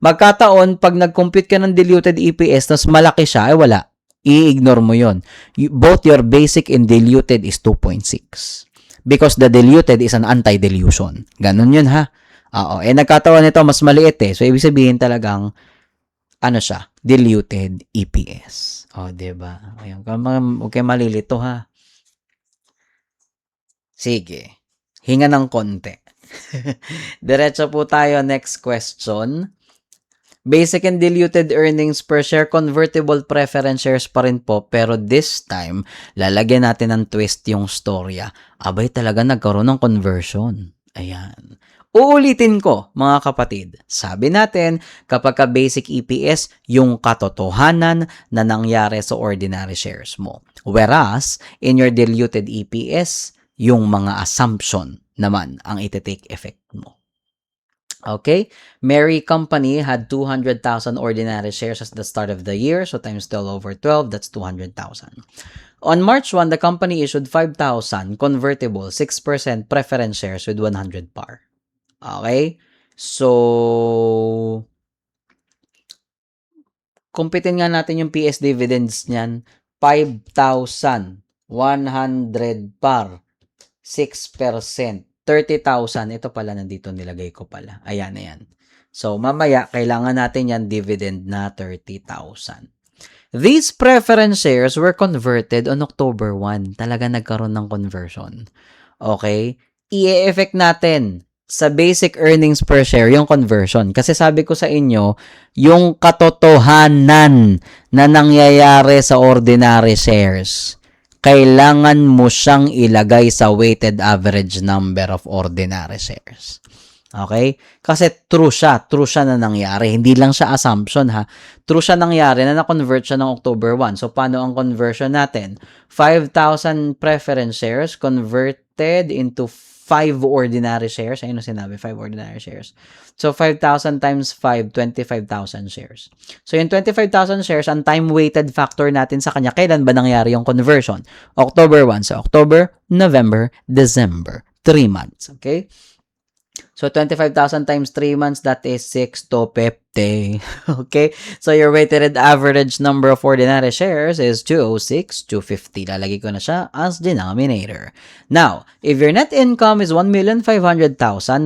Magkataon, pag nag-compute ka ng diluted EPS, tas malaki siya, wala. I-ignore mo yun. Both your basic and diluted is 2.6. Because the diluted is an anti-dilution. Ganun yun ha. Oo. Nagkataon nito mas maliit eh. So, ibig sabihin talagang, ano siya? Diluted EPS. Diba? Ayan. Huwag kayo malilito ha. Sige. Hinga ng konti. Diretso po tayo. Next question. Basic and diluted earnings per share, convertible preference shares pa rin po, pero this time, lalagyan natin ng twist yung storya. Abay talaga nagkaroon ng conversion. Ayan. Uulitin ko, mga kapatid. Sabi natin, kapag ka basic EPS, yung katotohanan na nangyari sa ordinary shares mo. Whereas, in your diluted EPS, yung mga assumption naman ang iti-take effect mo. Okay, Mary Company had 200,000 ordinary shares at the start of the year, so times 12 over 12, that's 200,000. On March 1, the company issued 5,000 convertible 6% preference shares with 100 par. Okay, so kumpitin nga natin yung PS dividends niyan, 5,100 par 6%. 30,000. Ito pala, nandito nilagay ko pala. Ayan. So, mamaya, kailangan natin yan dividend na 30,000. These preference shares were converted on October 1. Talaga nagkaroon ng conversion. Okay? I-effect natin sa basic earnings per share yung conversion. Kasi sabi ko sa inyo, yung katotohanan na nangyayari sa ordinary shares, kailangan mo siyang ilagay sa weighted average number of ordinary shares. Okay? Kasi true siya na nangyari. Hindi lang siya assumption ha. True siya nangyari na na-convert siya ng October 1. So, paano ang conversion natin? 5,000 preference shares converted into 5 ordinary shares. Ayun ang sinabi, 5 ordinary shares. So, 5,000 times 5, 25,000 shares. So, yung 25,000 shares, ang time-weighted factor natin sa kanya, kailan ba nangyari yung conversion? October 1. So, October, November, December. 3 months. Okay? So, 25,000 times 3 months, that is 650. Okay? So, your weighted average number of ordinary shares is 206, 250. Lalagay ko na siya as denominator. Now, if your net income is 1,500,000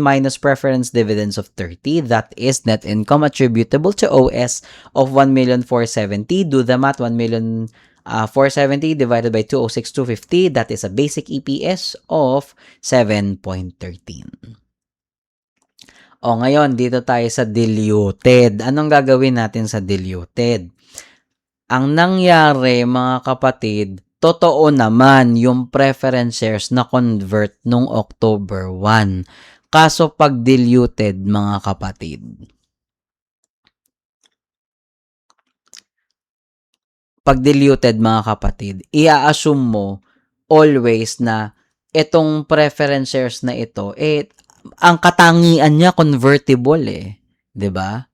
minus preference dividends of 30, that is net income attributable to OS of 1,470,000. Do the math, 1,470,000 divided by 206, 250. That is a basic EPS of 7.13. O, ngayon, dito tayo sa diluted. Anong gagawin natin sa diluted? Ang nangyari, mga kapatid, totoo naman yung preference shares na convert nung October 1. Kaso pag diluted, mga kapatid, i-assume mo always na itong preference shares na ito, ang katangian niya convertible 'di ba?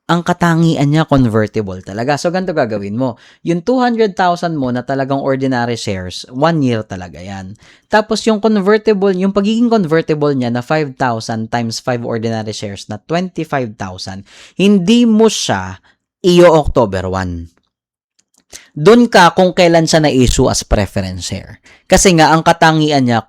Ang katangian niya convertible talaga. So ganito gagawin mo. Yung 200,000 mo na talagang ordinary shares, 1 year talaga 'yan. Tapos yung convertible, yung pagiging convertible niya na 5,000 times 5 ordinary shares na 25,000, hindi mo siya October 1. Doon ka kung kailan siya na-issue as preference share. Kasi nga, ang katangian niya,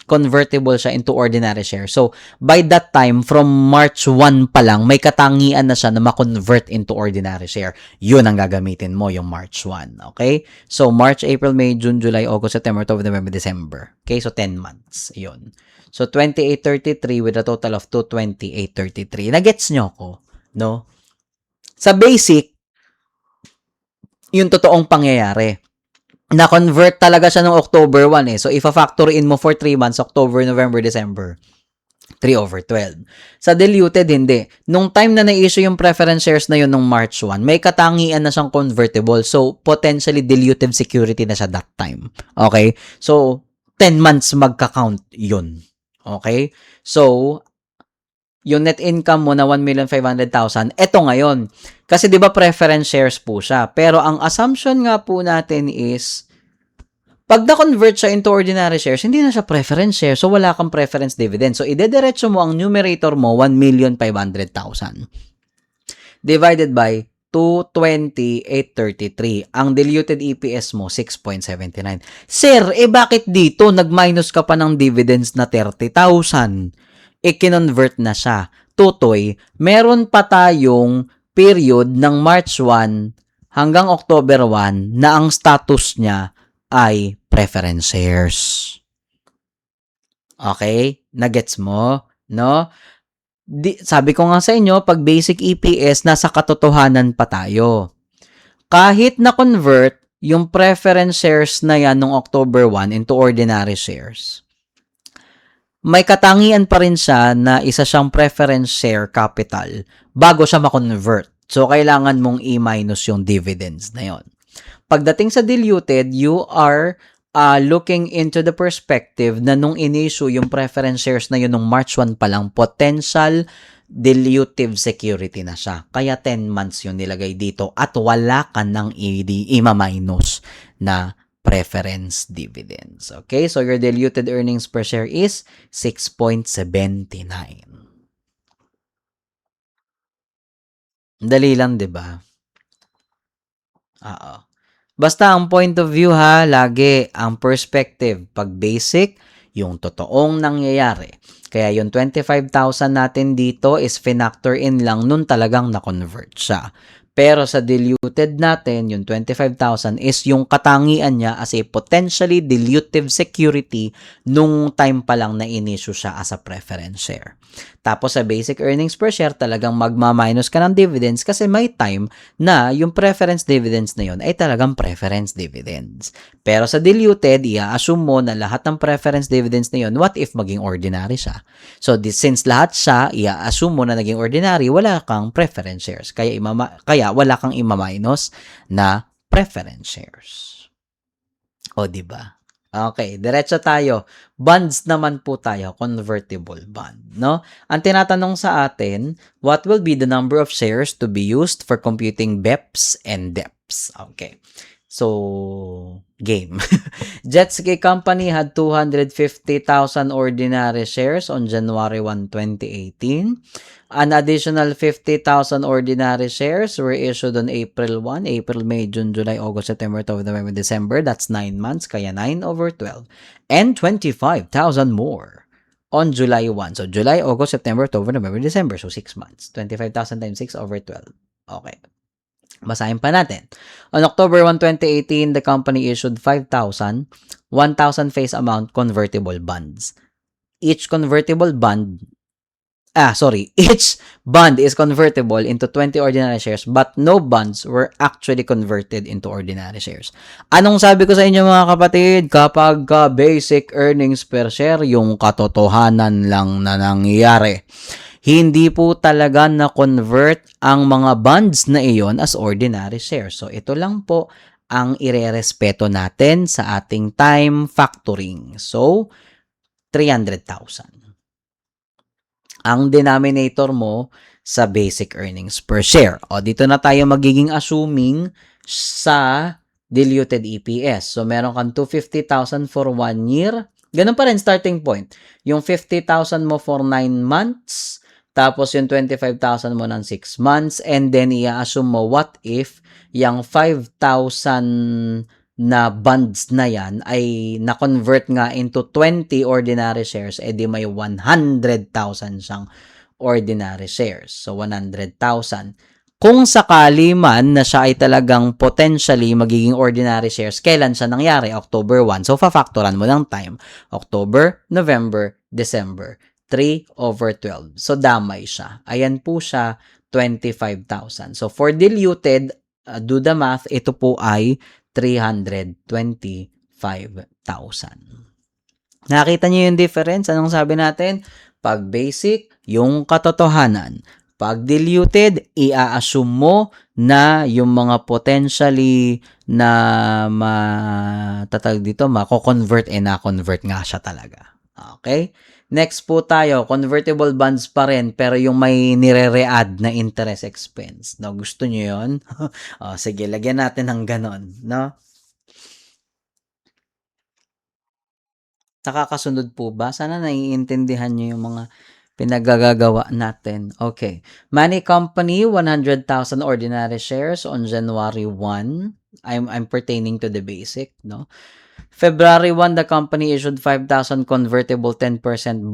convertible siya into ordinary share. So, by that time, from March 1 pa lang, may katangian na siya na ma-convert into ordinary share. Yun ang gagamitin mo, yung March 1. Okay? So, March, April, May, June, July, August, September, October, November, December. Okay? So, 10 months. Yun. So, 2833 with a total of 22833. Nagets nyo ko? No? Sa basic, yung totoong pangyayari. Na-convert talaga siya noong October 1 So, if a-factor in mo for 3 months, October, November, December, 3/12. Sa diluted, hindi. Nung time na na-issue yung preference shares na yun nung March 1, may katangian na siyang convertible. So, potentially dilutive security na siya that time. Okay? So, 10 months magka-count yun. Okay? So, yung net income mo na 1,500,000, eto ngayon. Kasi 'di ba preference shares po siya. Pero ang assumption nga po natin is pag na-convert siya into ordinary shares, hindi na siya preference share. So wala kang preference dividend. So idediretso mo ang numerator mo 1,500,000 divided by 228.33. Ang diluted EPS mo 6.79. Sir, bakit dito nag-minus ka pa ng dividends na 30,000? I-convert na siya. Tutoy, meron pa tayong period ng March 1 hanggang October 1 na ang status niya ay preference shares. Okay? Nagets mo? No? Sabi ko nga sa inyo, pag basic EPS, nasa katotohanan pa tayo. Kahit na-convert yung preference shares na yan noong October 1 into ordinary shares, may katangian pa rin siya na isa siyang preference share capital bago siya ma-convert. So, kailangan mong i-minus yung dividends na yon. Pagdating sa diluted, you are looking into the perspective na nung in-issue yung preference shares na yun nung March 1 pa lang, potential dilutive security na siya. Kaya 10 months yung nilagay dito at wala ka nang i-minus na preference dividends. Okay? So, your diluted earnings per share is 6.79. Dali lang, di ba? Oo. Basta ang point of view ha, lagi ang perspective. Pag basic, yung totoong nangyayari. Kaya yung 25,000 natin dito is finactor in lang nun talagang na-convert siya. Pero sa diluted natin, yung 25,000 is yung katangian niya as a potentially dilutive security nung time pa lang na in-issue siya as a preference share. Tapos sa basic earnings per share, talagang magma-minus ka ng dividends kasi may time na yung preference dividends na yun ay talagang preference dividends. Pero sa diluted, i-assume mo na lahat ng preference dividends na yun, what if maging ordinary siya? So, since lahat siya, i-assume mo na naging ordinary, wala kang preference shares. Kaya wala kang ima-minus na preference shares. O, diba? Okay, diretso tayo. Bonds naman po tayo, convertible bond, no? Ang tinatanong sa atin, what will be the number of shares to be used for computing BEPS and DEPS? Okay. So, game. Jet Ski Company had 250,000 ordinary shares on January 1, 2018. An additional 50,000 ordinary shares were issued on April 1, April, May, June, July, August, September, October, November, December. That's 9 months, kaya 9/12. And 25,000 more on July 1. So, July, August, September, October, November, December. So, 6 months. 25,000 times 6/12. Okay. Basahin pa natin. On October 1, 2018, the company issued 5,000, 1,000 face amount convertible bonds. Each bond is convertible into 20 ordinary shares but no bonds were actually converted into ordinary shares. Anong sabi ko sa inyo mga kapatid? Kapag basic earnings per share, yung katotohanan lang na nangyayari. Hindi po talaga na-convert ang mga bonds na iyon as ordinary shares. So, ito lang po ang irerespeto natin sa ating time factoring. So, 300,000. Ang denominator mo sa basic earnings per share. O, dito na tayo magiging assuming sa diluted EPS. So, meron kang 250,000 for 1 year. Ganun pa rin starting point. Yung 50,000 mo for 9 months, tapos yung 25,000 mo ng 6 months, and then i-assume mo what if yung 5,000 na bonds na yan ay na-convert nga into 20 ordinary shares, edi may 100,000 siyang ordinary shares. So, 100,000. Kung sakali man na siya ay talagang potentially magiging ordinary shares, kailan siya nangyari? October 1. So, fa-factoran mo ng time. October, November, December. 3/12. So, damay siya. Ayan po siya, 25,000. So, for diluted, do the math, ito po ay 325,000. Nakita niyo yung difference? Anong sabi natin? Pag basic, yung katotohanan. Pag diluted, i-assume mo na yung mga potentially na mako-convert, na-convert nga siya talaga. Okay? Next po tayo, convertible bonds pa rin, pero yung may nire-re-add na interest expense. No, gusto nyo yun? Sige, lagyan natin ng ganon. No? Nakakasunod po ba? Sana naiintindihan nyo yung mga pinagagagawa natin. Okay. Money Company, 100,000 ordinary shares on January 1. I'm pertaining to the basic, no? February 1, the company issued 5,000 convertible 10%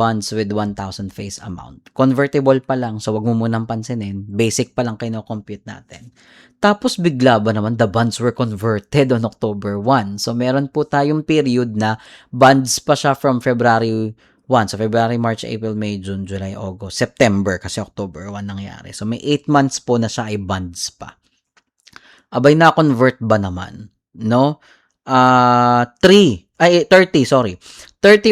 bonds with 1,000 face amount. Convertible pa lang, so wag mo munang pansinin. Basic pa lang kino-compute natin. Tapos bigla ba naman, the bonds were converted on October 1. So meron po tayong period na bonds pa siya from February 1. So February, March, April, May, June, July, August, September kasi October 1 nangyari. So may 8 months po na siya ay bonds pa. Abay, na-convert ba naman? No? 30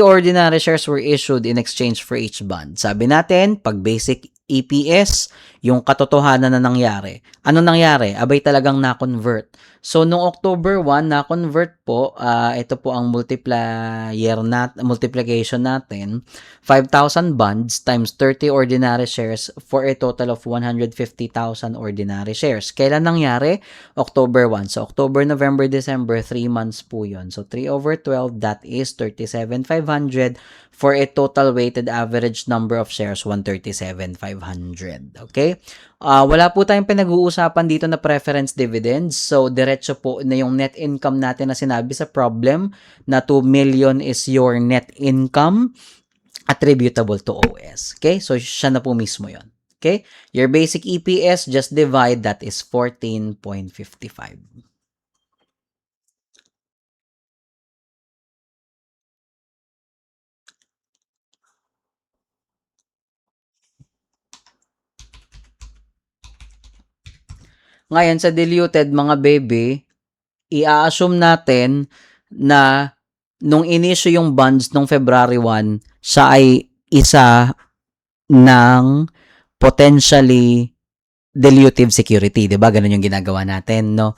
ordinary shares were issued in exchange for each bond. Sabi natin, pag basic EPS, yung katotohanan na nangyari. Ano nangyari? Abay talagang na-convert. So, noong October 1, na-convert po, ito po ang multiplication natin, 5,000 bonds times 30 ordinary shares for a total of 150,000 ordinary shares. Kailan nangyari? October 1. So, October, November, December, 3 months po yun. So, 3/12, that is 37,500 for a total weighted average number of shares, 137,500. Okay? Wala po tayong pinag-uusapan dito na preference dividends. So, diretso po na yung net income natin na sinabi sa problem na 2 million is your net income attributable to OS. Okay? So, siya na po mismo yon. Okay? Your basic EPS, just divide, that is 14.55. Ngayon, sa diluted, mga baby, i-assume natin na nung inisyo yung bonds nung February 1, siya ay isa ng potentially dilutive security. Diba? Ganun yung ginagawa natin, no?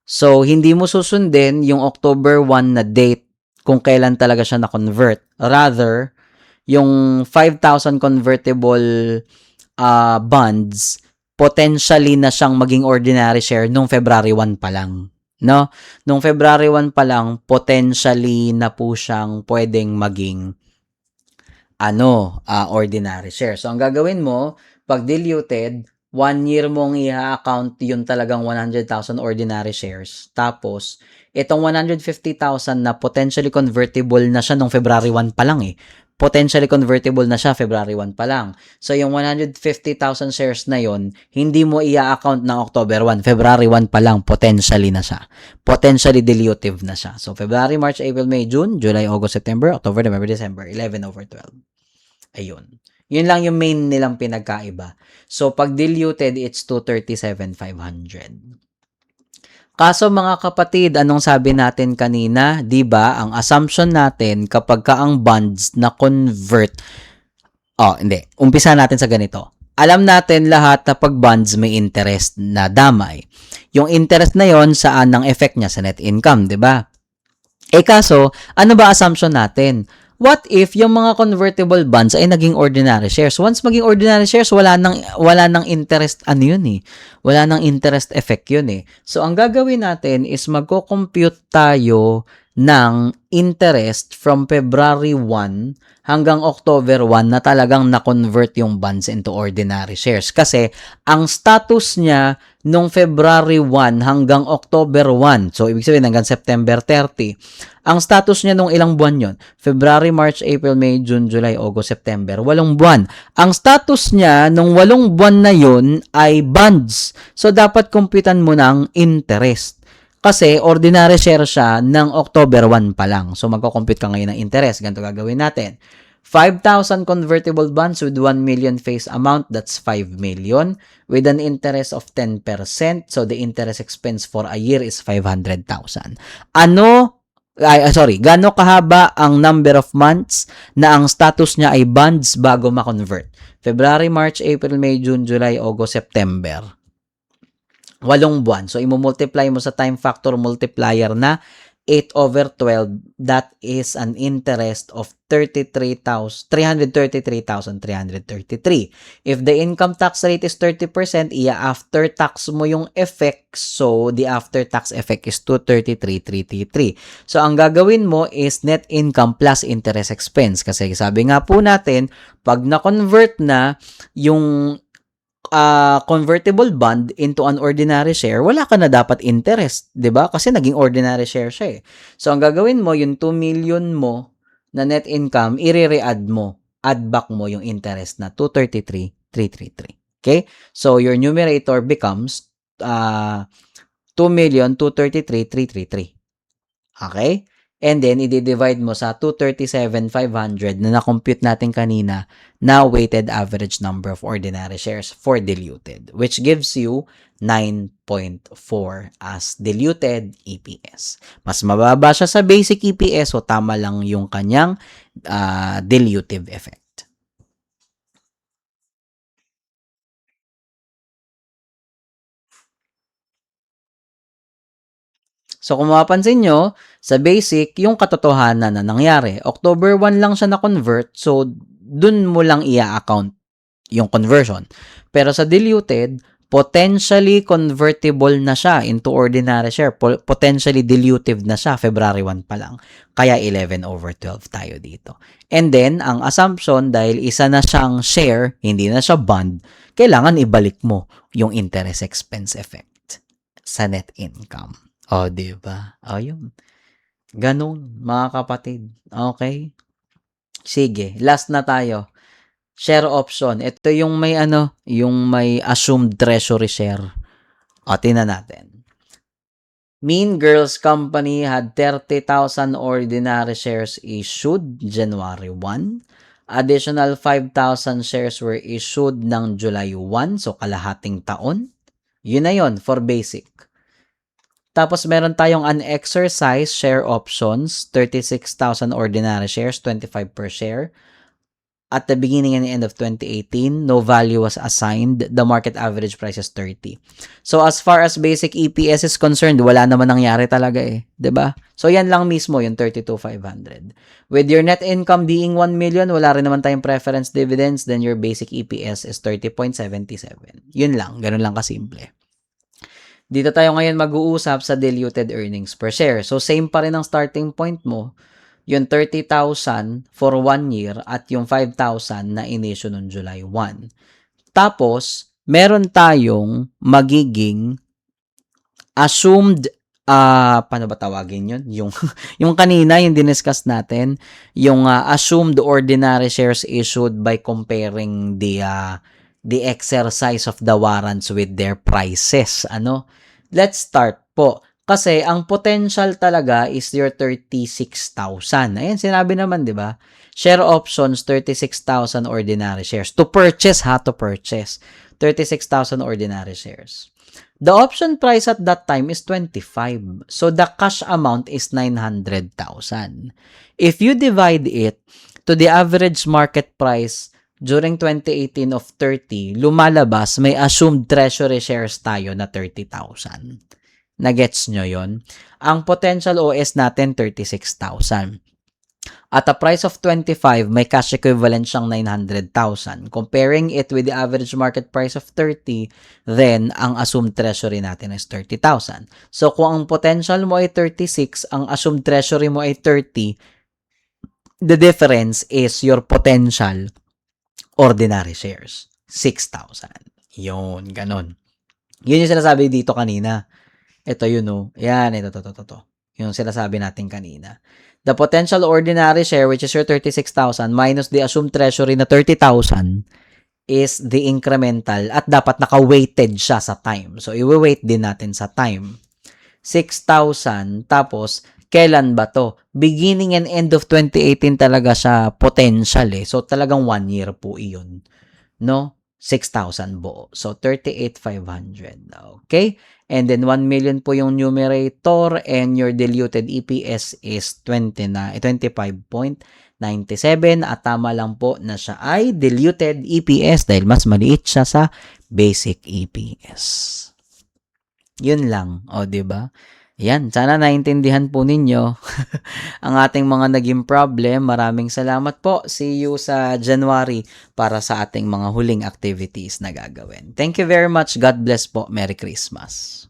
So, hindi mo susundin yung October 1 na date kung kailan talaga siya na-convert. Rather, yung 5,000 convertible bonds, potentially na siyang maging ordinary share nung February 1 pa lang. No? Nung February 1 pa lang, potentially na po siyang pwedeng maging ordinary share. So, ang gagawin mo, pag diluted, 1 year mong i-account yung talagang 100,000 ordinary shares. Tapos, itong 150,000 na potentially convertible na siya nung February 1 pa lang eh. Potentially convertible na siya February 1 pa lang. So, yung 150,000 shares na yon hindi mo i-account ng October 1. February 1 pa lang, potentially na siya. Potentially dilutive na siya. So, February, March, April, May, June, July, August, September, October, November, December, 11 over 12. Ayun. Yun lang yung main nilang pinagkaiba. So, pag diluted, it's 237,500. Kaso mga kapatid, anong sabi natin kanina? 'Di ba? Ang assumption natin kapag ka ang bonds na convert. Hindi. Umpisa natin sa ganito. Alam natin lahat na pag bonds may interest na damay. Yung interest na yon saan ang effect niya sa net income, 'di ba? Kaso, ano ba assumption natin? What if yung mga convertible bonds ay naging ordinary shares? Once maging ordinary shares, wala nang interest yun eh. Wala nang interest effect yun eh. So ang gagawin natin is magko-compute tayo ng interest from February 1 hanggang October 1 na talagang na-convert yung bonds into ordinary shares. Kasi ang status niya nung February 1 hanggang October 1, so ibig sabihin hanggang September 30, ang status niya nung ilang buwan yon? February, March, April, May, June, July, August, September. 8 buwan. Ang status niya nung 8 buwan na yon ay bonds. So, dapat kumputan mo ng interest. Kasi, ordinary share siya ng October 1 pa lang. So, magko-compute ka ngayon ng interest. Ganito gagawin natin. 5,000 convertible bonds with 1 million face amount, that's 5 million. With an interest of 10%, so the interest expense for a year is 500,000. Gaano kahaba ang number of months na ang status niya ay bonds bago ma-convert? February, March, April, May, June, July, August, September. 8 buwan. So, i-multiply mo sa time factor multiplier na 8 over 12, that is an interest of 333,333. If the income tax rate is 30%, after tax mo yung effect, so the after tax effect is 233,333. So, ang gagawin mo is net income plus interest expense. Kasi sabi nga po natin, pag na-convert na yung convertible bond into an ordinary share, wala ka na dapat interest, 'di ba? Kasi naging ordinary share siya eh. So ang gagawin mo, yung 2 million mo na net income, i-re-add mo, add back mo yung interest na 233,333. Okay? So your numerator becomes 2,233,333. Okay? And then, i-divide mo sa 237,500 na na-compute natin kanina na weighted average number of ordinary shares for diluted, which gives you 9.4 as diluted EPS. Mas mababa siya sa basic EPS, so tama lang yung kanyang dilutive effect. So, kung mapapansin nyo, sa basic, yung katotohanan na nangyari, October 1 lang siya na-convert, so, dun mo lang i-account yung conversion. Pero sa diluted, potentially convertible na siya into ordinary share. Potentially dilutive na siya, February 1 pa lang. Kaya 11 over 12 tayo dito. And then, ang assumption, dahil isa na siyang share, hindi na siya bond, kailangan ibalik mo yung interest expense effect sa net income. Diba? Yun. Ganun, mga kapatid. Okay? Sige, last na tayo. Share option. Ito yung may yung may assumed treasury share. Tingnan natin. Mean Girls Company had 30,000 ordinary shares issued January 1. Additional 5,000 shares were issued ng July 1, so kalahating taon. Yun na yun for basic. Tapos, meron tayong unexercised share options, 36,000 ordinary shares, 25 per share. at the beginning and end of 2018, no value was assigned. The market average price is 30. So as far as basic EPS is concerned, wala naman nangyari talaga eh, 'di ba? So yan lang mismo yung 32,500. With your net income being 1 million, wala rin naman tayong preference dividends, then your basic EPS is 30.77. Yun lang, ganun lang kasimple. Dito tayo ngayon mag-uusap sa diluted earnings per share. So, same pa rin ang starting point mo, yung 30,000 for 1 year at yung 5,000 na inisyo noong July 1. Tapos, meron tayong magiging assumed, paano ba tawagin yun? Yung kanina, yung diniscuss natin, yung assumed ordinary shares issued by comparing the exercise of the warrants with their prices. Let's start po. Kasi ang potential talaga is your 36,000. Ayan, sinabi naman, di ba? Share options, 36,000 ordinary shares. To purchase, to purchase. 36,000 ordinary shares. The option price at that time is 25. So, the cash amount is 900,000. If you divide it to the average market price during 2018 of 30, lumalabas, may assumed treasury shares tayo na 30,000. Nagets nyo yon? Ang potential OS natin, 36,000. At a price of 25, may cash equivalent siyang 900,000. Comparing it with the average market price of 30, then ang assumed treasury natin is 30,000. So, kung ang potential mo ay 36, ang assumed treasury mo ay 30, the difference is your potential ordinary shares. 6,000. Yun, ganon. Yun yung sinasabi dito kanina. Ito yun, oh. Yan, ito. Yung sinasabi natin kanina. The potential ordinary share, which is your 36,000, minus the assumed treasury na 30,000, is the incremental at dapat naka-weighted siya sa time. So, i-weight din natin sa time. 6,000, tapos, kailan ba to? Beginning and end of 2018 talaga siya potential eh. So, talagang 1 year po iyon. No? 6,000 buo. So, 38,500. Okay? And then, 1 million po yung numerator and your diluted EPS is 25.97 at tama lang po na siya ay diluted EPS dahil mas maliit siya sa basic EPS. Yun lang. O, diba? Yan, sana naintindihan po ninyo ang ating mga naging problem. Maraming salamat po. See you sa January para sa ating mga huling activities na gagawin. Thank you very much. God bless po. Merry Christmas.